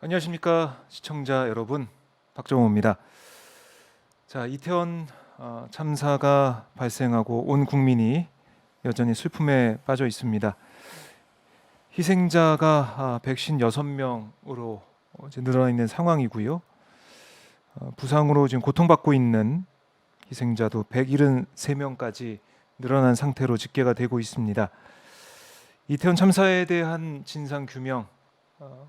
안녕하십니까 시청자 여러분, 박정호입니다. 자, 이태원 참사가 발생하고 온 국민이 여전히 슬픔에 빠져 있습니다. 희생자가 156명으로 이제 늘어나 있는 상황이고요. 부상으로 지금 고통받고 있는 희생자도 173명까지 늘어난 상태로 집계가 되고 있습니다. 이태원 참사에 대한 진상 규명,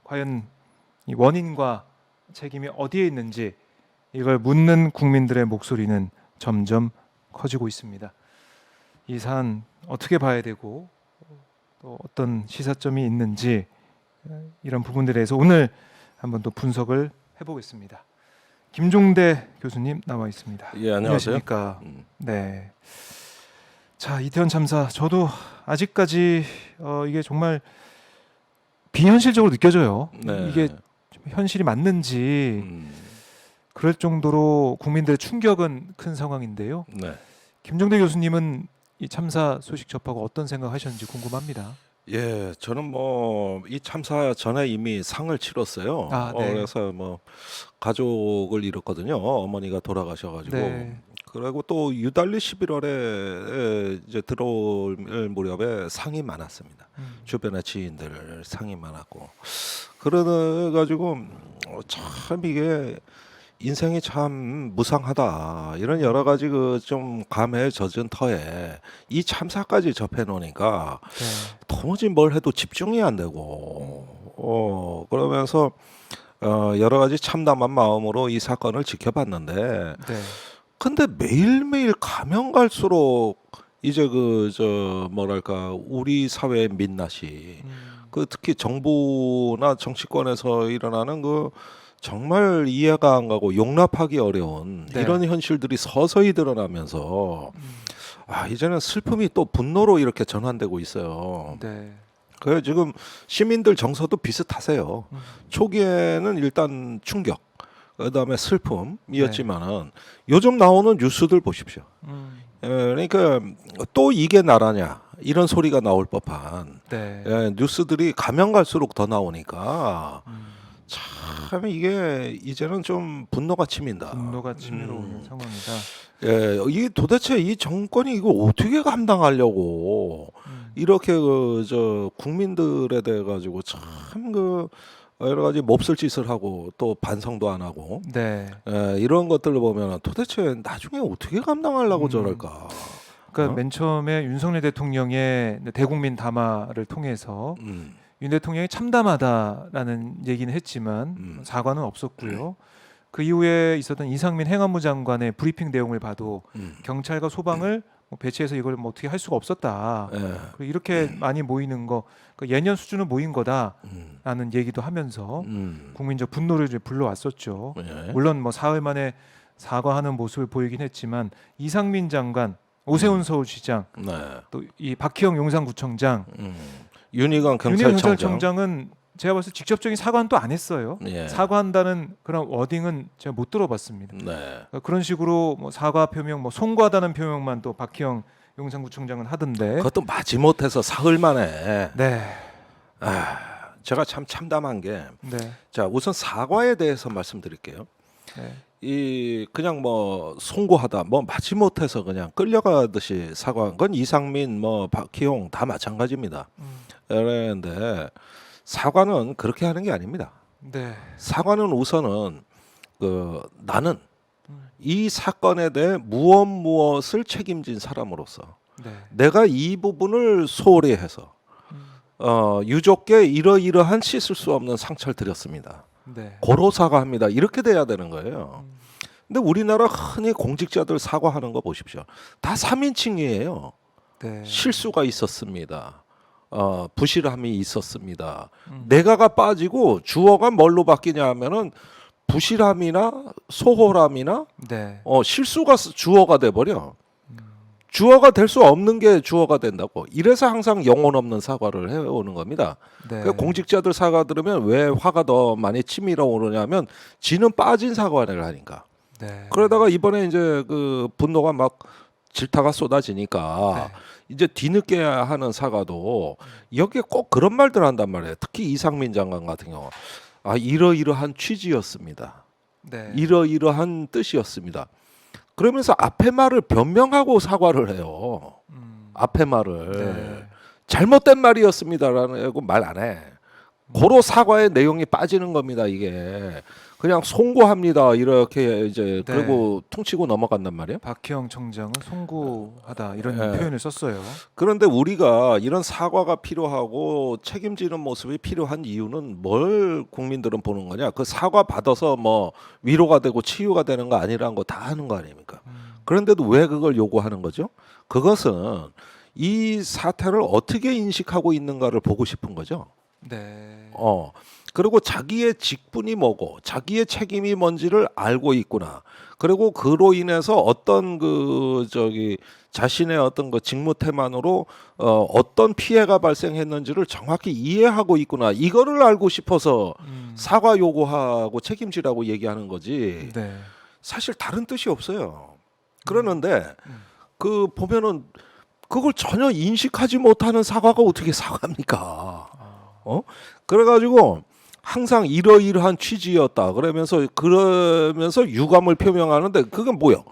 과연 이 원인과 책임이 어디에 있는지 이걸 묻는 국민들의 목소리는 점점 커지고 있습니다. 이 사안 어떻게 봐야 되고 또 어떤 시사점이 있는지 이런 부분들에 대해서 오늘 한번 또 분석을 해보겠습니다. 김종대 교수님 나와 있습니다. 예, 안녕하세요. 안녕하십니까? 네. 자, 이태원 참사 저도 아직까지 이게 정말 비현실적으로 느껴져요. 네. 이게 좀 현실이 맞는지 그럴 정도로 국민들의 충격은 큰 상황인데요. 네. 김종대 교수님은 이 참사 소식 접하고 어떤 생각하셨는지 궁금합니다. 예, 저는 뭐 이 참사 전에 이미 상을 치렀어요. 아, 네. 그래서 뭐 가족을 잃었거든요. 어머니가 돌아가셔가지고. 네. 그리고 또 유달리 11월에 이제 들어올 무렵에 상이 많았습니다. 주변의 지인들 상이 많았고. 그래가지고 참 이게 인생이 참 무상하다 이런 여러 가지 그 좀 감회에 젖은 터에 이 참사까지 접해 놓으니까 네. 도무지 뭘 해도 집중이 안 되고 그러면서 여러 가지 참담한 마음으로 이 사건을 지켜봤는데 네. 근데 매일매일 가면 갈수록 이제 그 저 뭐랄까 우리 사회의 민낯이 그 특히 정부나 정치권에서 일어나는 그 정말 이해가 안 가고 용납하기 어려운 네. 이런 현실들이 서서히 드러나면서 이제는 슬픔이 또 분노로 이렇게 전환되고 있어요. 네. 그래서 지금 시민들 정서도 비슷하세요. 초기에는 일단 충격, 그다음에 슬픔이었지만은 요즘 나오는 뉴스들 보십시오. 그러니까 또 이게 나라냐 이런 소리가 나올 법한 네. 뉴스들이 가면 갈수록 더 나오니까 참 이게 이제는 좀 분노가 치민다. 분노가 치밀어 오는 상황이다. 예, 이게 도대체 이 정권이 이거 어떻게 감당하려고 이렇게 그 저 국민들에 대해 가지고 참 그 여러 가지 몹쓸 짓을 하고 또 반성도 안 하고 네. 이런 것들을 보면 도대체 나중에 어떻게 감당하려고 저럴까? 그러니까 맨 처음에 윤석열 대통령의 대국민 담화를 통해서 윤 대통령이 참담하다라는 얘기는 했지만 사과는 없었고요. 그 이후에 있었던 이상민 행안부 장관의 브리핑 내용을 봐도 경찰과 소방을 뭐 배치해서 이걸 뭐 어떻게 할 수가 없었다. 예. 그리고 이렇게 많이 모이는 거 그러니까 예년 수준은 모인 거다라는 얘기도 하면서 국민적 분노를 이제 불러왔었죠. 예. 물론 뭐 사흘 만에 사과하는 모습을 보이긴 했지만 이상민 장관, 오세훈 서울시장, 네. 또 이 박희영 용산구청장, 윤희관 윤희관 경찰청장. 경찰청장은 제가 봤을 때 직접적인 사과는 또 안 했어요. 예. 사과한다는 그런 워딩은 제가 못 들어봤습니다. 네. 그러니까 그런 식으로 뭐 사과 표명, 뭐 송구하다는 표명만 또 박희영 용산구청장은 하던데. 그것도 마지못해서 사흘 만에 네, 제가 참 참담한 게 네, 자 우선 사과에 대해서 말씀드릴게요. 네, 이 그냥 뭐 송구하다 뭐 마지못해서 그냥 끌려가듯이 사과한 건 이상민 뭐 박희용 다 마찬가지입니다. 그런데 사과는 그렇게 하는 게 아닙니다. 네, 사과는 우선은 그 나는 이 사건에 대해 무엇을 책임진 사람으로서 네, 내가 이 부분을 소홀히 해서 유족께 이러이러한 씻을 수 없는 상처를 드렸습니다. 네, 고로 사과합니다. 이렇게 돼야 되는 거예요. 근데 우리나라 흔히 공직자들 사과하는 거 보십시오. 다 3인칭이에요. 네. 실수가 있었습니다. 부실함이 있었습니다. 내가가 빠지고 주어가 뭘로 바뀌냐 하면은 부실함이나 소홀함이나 네. 실수가 주어가 돼버려. 주어가 될 수 없는 게 주어가 된다고. 이래서 항상 영혼 없는 사과를 해오는 겁니다. 네. 그러니까 공직자들 사과 들으면 왜 화가 더 많이 치밀어 오르냐면 지는 빠진 사과를 하니까. 네. 그러다가 이번에 이제 그 분노가 막 질타가 쏟아지니까 네. 이제 뒤늦게 하는 사과도 여기에 꼭 그런 말들 한단 말이에요. 특히 이상민 장관 같은 경우 이러이러한 취지였습니다. 네. 이러이러한 뜻이었습니다. 그러면서 앞에 말을 변명하고 사과를 해요. 앞에 말을 네. 잘못된 말이었습니다라고 말 안 해. 고로 사과의 내용이 빠지는 겁니다. 이게 그냥 송구합니다. 이렇게 이제 네. 그리고 퉁치고 넘어간단 말이에요. 박희영 청장은 송구하다 이런 네. 표현을 썼어요. 그런데 우리가 이런 사과가 필요하고 책임지는 모습이 필요한 이유는 뭘 국민들은 보는 거냐? 그 사과 받아서 뭐 위로가 되고 치유가 되는 거 아니라는 거 다 하는 거 아닙니까? 그런데도 왜 그걸 요구하는 거죠? 그것은 이 사태를 어떻게 인식하고 있는가를 보고 싶은 거죠. 네. 그리고 자기의 직분이 뭐고 자기의 책임이 뭔지를 알고 있구나. 그리고 그로 인해서 어떤 자신의 어떤 그 직무 태만으로 어떤 피해가 발생했는지를 정확히 이해하고 있구나. 이거를 알고 싶어서 사과 요구하고 책임지라고 얘기하는 거지. 네. 사실 다른 뜻이 없어요. 그러는데 그 보면은 그걸 전혀 인식하지 못하는 사과가 어떻게 사과입니까? 그래가지고 항상 이러이러한 취지였다 그러면서 유감을 표명하는데 그건 뭐요?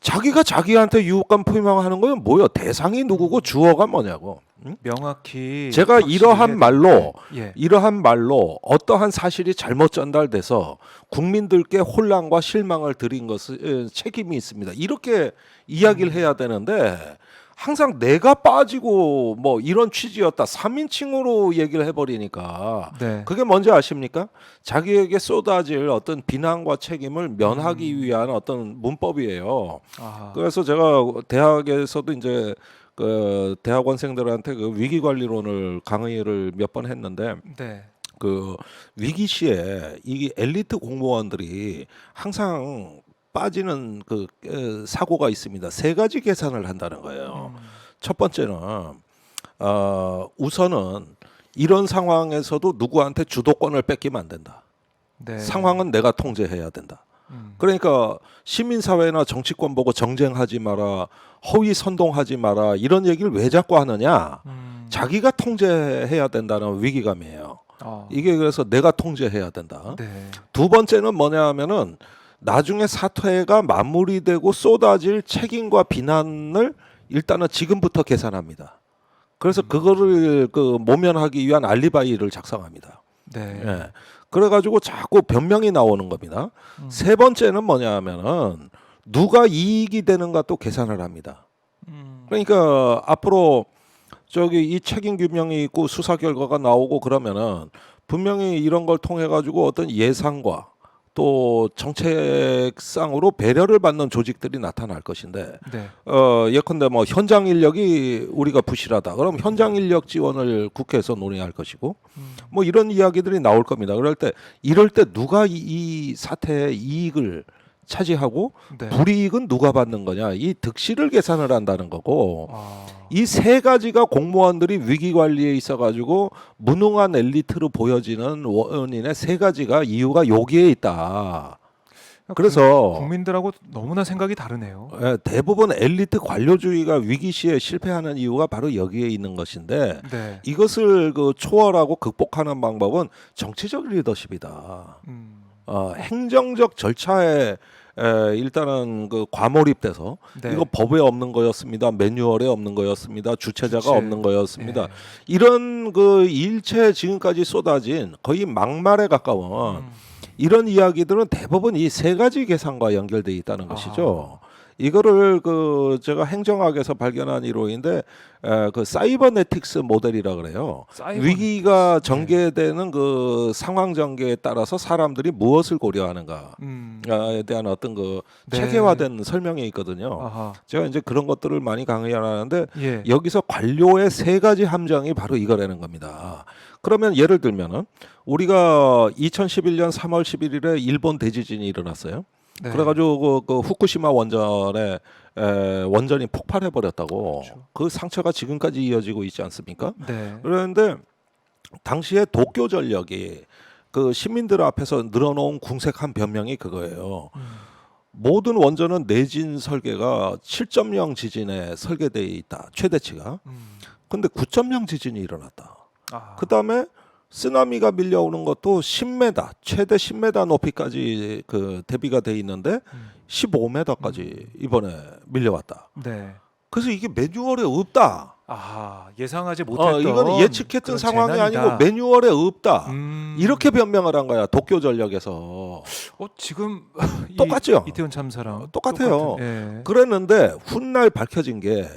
자기가 자기한테 유감 표명하는 거는 뭐요? 대상이 누구고 주어가 뭐냐고. 응? 명확히 제가 확실히 이러한 말로 예. 이러한 말로 어떠한 사실이 잘못 전달돼서 국민들께 혼란과 실망을 드린 것은 책임이 있습니다. 이렇게 이야기를 해야 되는데 항상 내가 빠지고 뭐 이런 취지였다 3인칭으로 얘기를 해버리니까 네. 그게 뭔지 아십니까? 자기에게 쏟아질 어떤 비난과 책임을 면하기 위한 어떤 문법이에요. 아하. 그래서 제가 대학에서도 이제 그 대학원생들한테 그 위기 관리론을 강의를 몇 번 했는데 네. 그 위기 시에 이 엘리트 공무원들이 항상 빠지는 사고가 있습니다. 세 가지 계산을 한다는 거예요. 첫 번째는 우선은 이런 상황에서도 누구한테 주도권을 뺏기면 안 된다. 네. 상황은 내가 통제해야 된다. 그러니까 시민사회나 정치권 보고 정쟁하지 마라, 허위 선동하지 마라 이런 얘기를 왜 자꾸 하느냐? 자기가 통제해야 된다는 위기감이에요. 이게 그래서 내가 통제해야 된다. 네. 두 번째는 뭐냐 하면은 나중에 사태가 마무리되고 쏟아질 책임과 비난을 일단은 지금부터 계산합니다. 그래서 그거를 모면하기 위한 알리바이를 작성합니다. 네. 예. 그래가지고 자꾸 변명이 나오는 겁니다. 세 번째는 뭐냐 하면은 누가 이익이 되는가 또 계산을 합니다. 그러니까 앞으로 이 책임 규명이 있고 수사 결과가 나오고 그러면은 분명히 이런 걸 통해 가지고 어떤 예상과 또 정책상으로 배려를 받는 조직들이 나타날 것인데 네. 예컨대 뭐 현장 인력이 우리가 부실하다. 그럼 현장 인력 지원을 국회에서 논의할 것이고 뭐 이런 이야기들이 나올 겁니다. 이럴 때 누가 이 사태의 이익을 차지하고 네. 불이익은 누가 받는 거냐? 이 득실을 계산을 한다는 거고 아. 이 세 가지가 공무원들이 위기 관리에 있어 가지고 무능한 엘리트로 보여지는 원인의 세 가지가 이유가 여기에 있다. 그래서 국민들하고 너무나 생각이 다르네요. 대부분 엘리트 관료주의가 위기 시에 실패하는 이유가 바로 여기에 있는 것인데 네. 이것을 초월하고 극복하는 방법은 정치적 리더십이다. 행정적 절차에 일단은 과몰입돼서 네. 이거 법에 없는 거였습니다. 매뉴얼에 없는 거였습니다. 주체자가 주체. 없는 거였습니다. 예. 이런 일체 지금까지 쏟아진 거의 막말에 가까운 이런 이야기들은 대부분 이 세 가지 계산과 연결돼 있다는 것이죠. 이거를 제가 행정학에서 발견한 이론인데 사이버네틱스 모델이라 그래요. 위기가 전개되는 상황 전개에 따라서 사람들이 무엇을 고려하는가에 대한 어떤 네. 체계화된 설명이 있거든요. 아하. 제가 이제 그런 것들을 많이 강의하는데 예. 여기서 관료의 세 가지 함정이 바로 이거라는 겁니다. 그러면 예를 들면은 우리가 2011년 3월 11일에 일본 대지진이 일어났어요. 네. 그래가지고 그 후쿠시마 원전에 원전이 폭발해 버렸다고. 그렇죠. 그 상처가 지금까지 이어지고 있지 않습니까? 네. 그런데 당시에 도쿄 전력이 시민들 앞에서 늘어놓은 궁색한 변명이 그거예요. 모든 원전은 내진 설계가 7.0 지진에 설계되어 있다. 최대치가. 근데 9.0 지진이 일어났다. 아. 그다음에 쓰나미가 밀려오는 것도 10m, 최대 10m 높이까지 그 대비가 돼 있는데 15m까지 이번에 밀려왔다. 네. 그래서 이게 매뉴얼에 없다. 아, 예상하지 못했던 이거는 예측했던 그런 상황이 재난이다. 아니고 매뉴얼에 없다. 음. 이렇게 변명을 한 거야. 도쿄 전력에서. 지금 똑같죠? 이태원 참사랑 똑같아요. 똑같은, 예. 그랬는데 훗날 밝혀진 게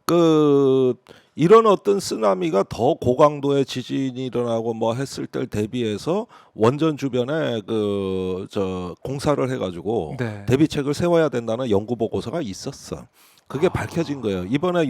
그 이런 어떤 쓰나미가 더 고강도의 지진이 일어나고 뭐 했을 때 대비해서 원전 주변에 그 저 공사를 해가지고 네. 대비책을 세워야 된다는 연구 보고서가 있었어. 그게 밝혀진 거예요. 이번에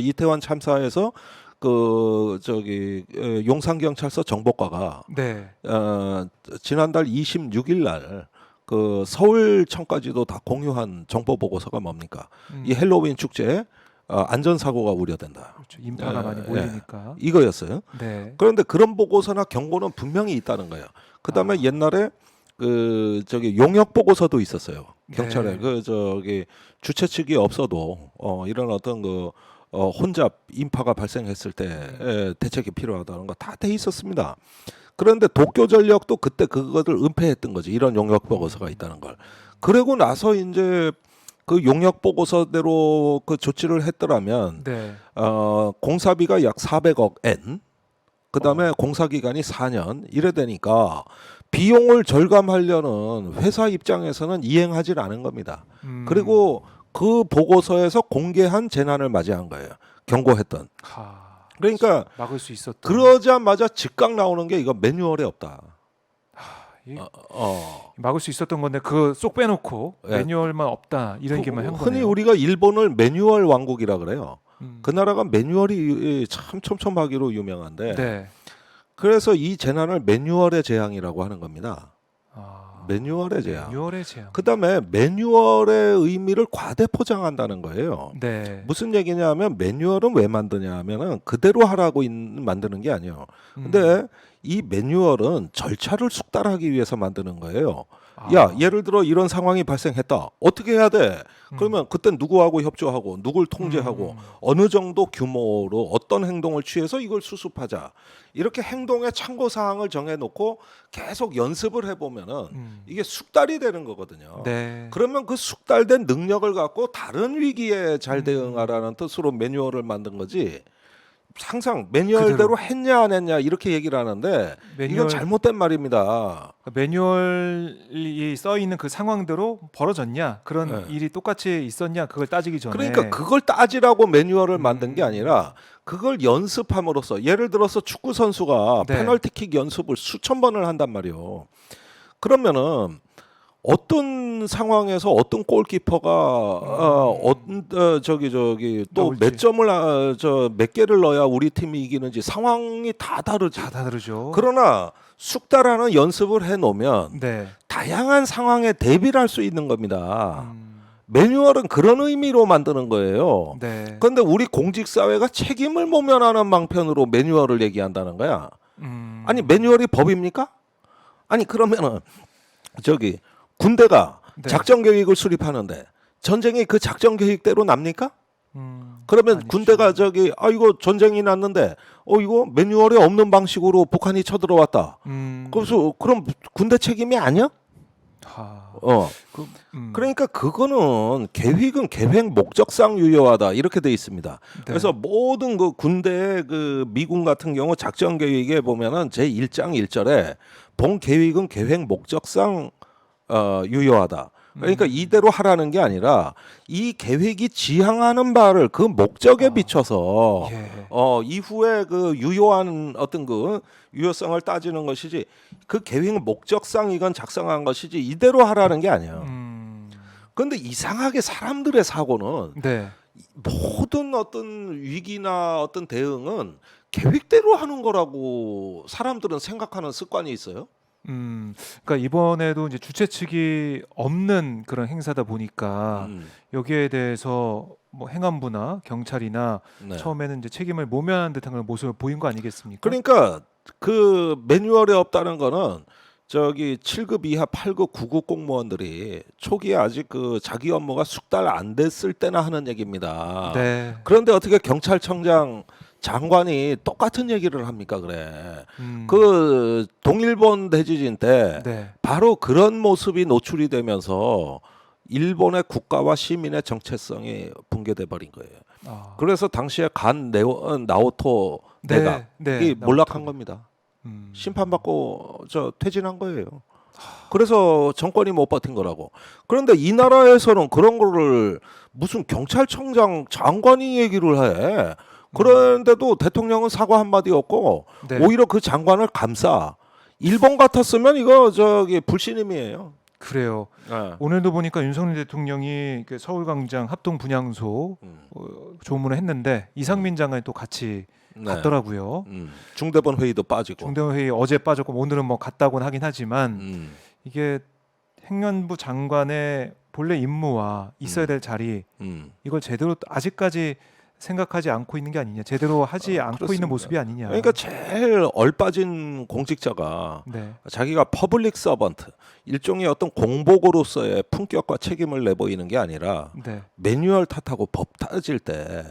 이태원 참사에서 그 용산 경찰서 정보과가 네. 지난달 26일 날 그 서울청까지도 다 공유한 정보 보고서가 뭡니까? 이 헬로윈 축제 안전 사고가 우려된다. 그렇죠. 인파가 많이 몰리니까. 이거였어요. 네. 그런데 그런 보고서나 경고는 분명히 있다는 거예요. 그다음에 옛날에 용역 보고서도 있었어요. 경찰에 네. 주최 측이 없어도 이런 어떤 혼잡 인파가 발생했을 때 대책이 필요하다는 거 다 돼 있었습니다. 그런데 도쿄전력도 그때 그것을 은폐했던 거지. 이런 용역 보고서가 있다는 걸. 그러고 나서 이제 그 용역 보고서대로 그 조치를 했더라면 네. 공사비가 약 400억 엔. 그다음에 공사 기간이 4년 이래 되니까 비용을 절감하려는 회사 입장에서는 이행하지 않은 겁니다. 그리고 그 보고서에서 공개한 재난을 맞이한 거예요. 경고했던. 그러니까 막을 수 있었던. 그러자마자 즉각 나오는 게 이거 매뉴얼에 없다. 막을 수 있었던 건데 그거 쏙 빼놓고 예. 매뉴얼만 없다 이런 얘기만 한 거네요. 흔히 우리가 일본을 매뉴얼 왕국이라 그래요. 그 나라가 매뉴얼이 참 촘촘하기로 유명한데 네. 그래서 이 재난을 매뉴얼의 재앙이라고 하는 겁니다. 매뉴얼의 재앙. 매뉴얼의 재앙. 그다음에 매뉴얼의 의미를 과대 포장한다는 거예요. 네. 무슨 얘기냐면 매뉴얼은 왜 만드냐 하면은 그대로 하라고 만드는 게 아니에요. 근데 이 매뉴얼은 절차를 숙달하기 위해서 만드는 거예요. 야, 예를 들어 이런 상황이 발생했다. 어떻게 해야 돼? 그러면 그땐 누구하고 협조하고 누굴 통제하고 어느 정도 규모로 어떤 행동을 취해서 이걸 수습하자. 이렇게 행동의 참고 사항을 정해놓고 계속 연습을 해보면은 이게 숙달이 되는 거거든요. 네. 그러면 그 숙달된 능력을 갖고 다른 위기에 잘 대응하라는 뜻으로 매뉴얼을 만든 거지. 항상 매뉴얼대로 그대로. 했냐 안 했냐 이렇게 얘기를 하는데 이건 잘못된 말입니다. 매뉴얼이 써 있는 그 상황대로 벌어졌냐 그런 일이 똑같이 있었냐 그걸 따지기 전에. 그러니까 그걸 따지라고 매뉴얼을 만든 게 아니라 그걸 연습함으로써 예를 들어서 축구 선수가 네. 페널티킥 연습을 수천 번을 한단 말이에요. 그러면은 어떤 상황에서 어떤 골키퍼가 또 몇 점을 몇 개를 넣어야 우리 팀이 이기는지 상황이 다 다르지. 다 다르죠. 그러나 숙달하는 연습을 해놓으면 네. 다양한 상황에 대비를 할 수 있는 겁니다. 매뉴얼은 그런 의미로 만드는 거예요. 네. 그런데 우리 공직사회가 책임을 모면하는 방편으로 매뉴얼을 얘기한다는 거야. 아니 매뉴얼이 법입니까? 아니 그러면은 군대가 네. 작전 계획을 수립하는데 전쟁이 그 작전 계획대로 납니까? 그러면 아니죠. 군대가 이거 전쟁이 났는데 이거 매뉴얼에 없는 방식으로 북한이 쳐들어왔다. 그래서 그럼 군대 책임이 아니야? 그러니까 그거는 계획은 계획 목적상 유효하다 이렇게 돼 있습니다. 네. 그래서 모든 그 군대 미군 같은 경우 작전 계획에 보면은 제 1장 1절에 본 계획은 계획 목적상 유효하다. 그러니까 이대로 하라는 게 아니라 이 계획이 지향하는 바를 그 목적에 비춰서 이후에 그 유효한 어떤 그 유효성을 따지는 것이지 그 계획 목적상 이건 작성한 것이지 이대로 하라는 게 아니에요. 그런데 이상하게 사람들의 사고는 네. 모든 어떤 위기나 어떤 대응은 계획대로 하는 거라고 사람들은 생각하는 습관이 있어요. 그러니까 이번에도 이제 주최 측이 없는 그런 행사다 보니까 여기에 대해서 뭐 행안부나 경찰이나 네. 처음에는 이제 책임을 모면한 듯한 그런 모습을 보인 거 아니겠습니까? 그러니까 그 매뉴얼에 없다는 거는 7급 이하 8급 9급 공무원들이 초기에 아직 그 자기 업무가 숙달 안 됐을 때나 하는 얘기입니다. 네. 그런데 어떻게 경찰청장 장관이 똑같은 얘기를 합니까 그래. 음. 그 동일본 대지진 때 네. 바로 그런 모습이 노출이 되면서 일본의 국가와 시민의 정체성이 붕괴돼 버린 거예요. 아. 그래서 당시에 간 나오토 네, 대각이 네, 몰락한 나오토. 겁니다. 음. 심판받고 저 퇴진한 거예요. 그래서 정권이 못 버틴 거라고. 그런데 이 나라에서는 그런 거를 무슨 경찰청장 장관이 얘기를 해. 그런데도 대통령은 사과 한마디 없고 네. 오히려 그 장관을 감싸. 일본 같았으면 이거 저기 불신임이에요. 그래요. 네. 오늘도 보니까 윤석열 대통령이 그 서울광장 합동 분향소 조문을 했는데 이상민 장관이 또 같이 네. 갔더라고요. 중대본 회의도 빠지고. 중대회의 어제 빠졌고 오늘은 뭐 갔다고는 하긴 하지만 음. 이게 행안부 장관의 본래 임무와 있어야 될 자리 음. 이걸 제대로 아직까지 생각하지 않고 있는 게 아니냐, 제대로 하지 않고 그렇습니다. 있는 모습이 아니냐. 그러니까 제일 얼빠진 공직자가 네, 자기가 퍼블릭 서번트 일종의 어떤 공복으로서의 품격과 책임을 내보이는 게 아니라 네, 매뉴얼 탓하고 법 따질 때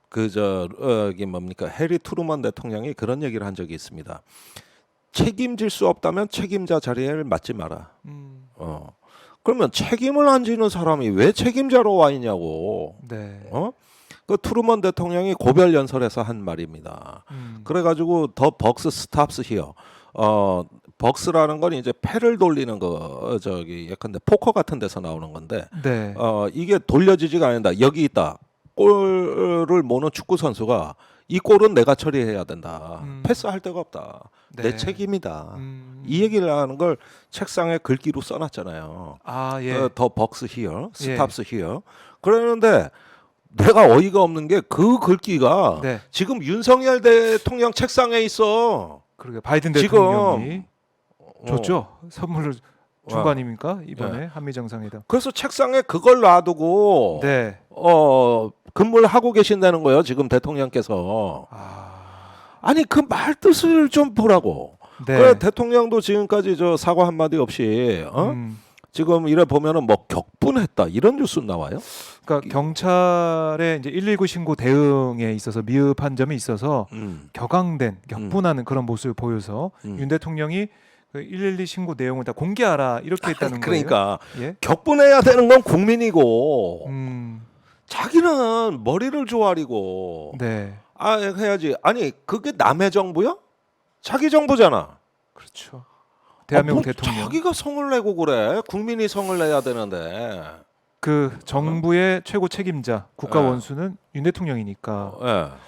그저 이게 뭡니까 해리 트루먼 대통령이 그런 얘기를 한 적이 있습니다. 책임질 수 없다면 책임자 자리에 맡지 마라. 그러면 책임을 안 지는 사람이 왜 책임자로 와 있냐고. 네, 그 트루먼 대통령이 고별 연설에서 한 말입니다. 그래가지고 더 벅스 스탑스 히어. 벅스라는 건 이제 패를 돌리는 거 저기 예컨대 포커 같은 데서 나오는 건데 네, 이게 돌려지지가 않는다. 여기 있다. 골을 모는 축구 선수가 이 골은 내가 처리해야 된다. 패스할 데가 없다. 네. 내 책임이다. 이 얘기를 하는 걸 책상에 글귀로 써놨잖아요. 아 예, 더 벅스 히어, 스탑스 히어. 그러는데 내가 어이가 없는 게 그 글귀가 네, 지금 윤석열 대통령 책상에 있어. 그러게 바이든 지금 대통령이 줬죠. 선물을 준 거 어. 아닙니까 이번에 한미 정상회담. 그래서 책상에 그걸 놔두고 네, 근무를 하고 계신다는 거예요. 지금 대통령께서. 아니 그 말 뜻을 좀 보라고. 네, 그래 대통령도 지금까지 저 사과 한마디 없이 지금 이래 보면은 뭐 격분했다 이런 뉴스 나와요. 그러니까 경찰의 이제 119 신고 대응에 있어서 미흡한 점이 있어서 격분하는 그런 모습을 보여서 윤 대통령이 그 112 신고 내용을 다 공개하라 이렇게 했다는 그러니까 거예요. 예? 격분해야 되는 건 국민이고 음, 자기는 머리를 조아리고 네, 해야지. 아니 그게 남의 정부야? 자기 정부잖아. 그렇죠. 대한민국 뭐 대통령. 자기가 성을 내고 그래. 국민이 성을 내야 되는데. 그 정부의 최고 책임자 국가 예. 원수는 윤 대통령이니까 예.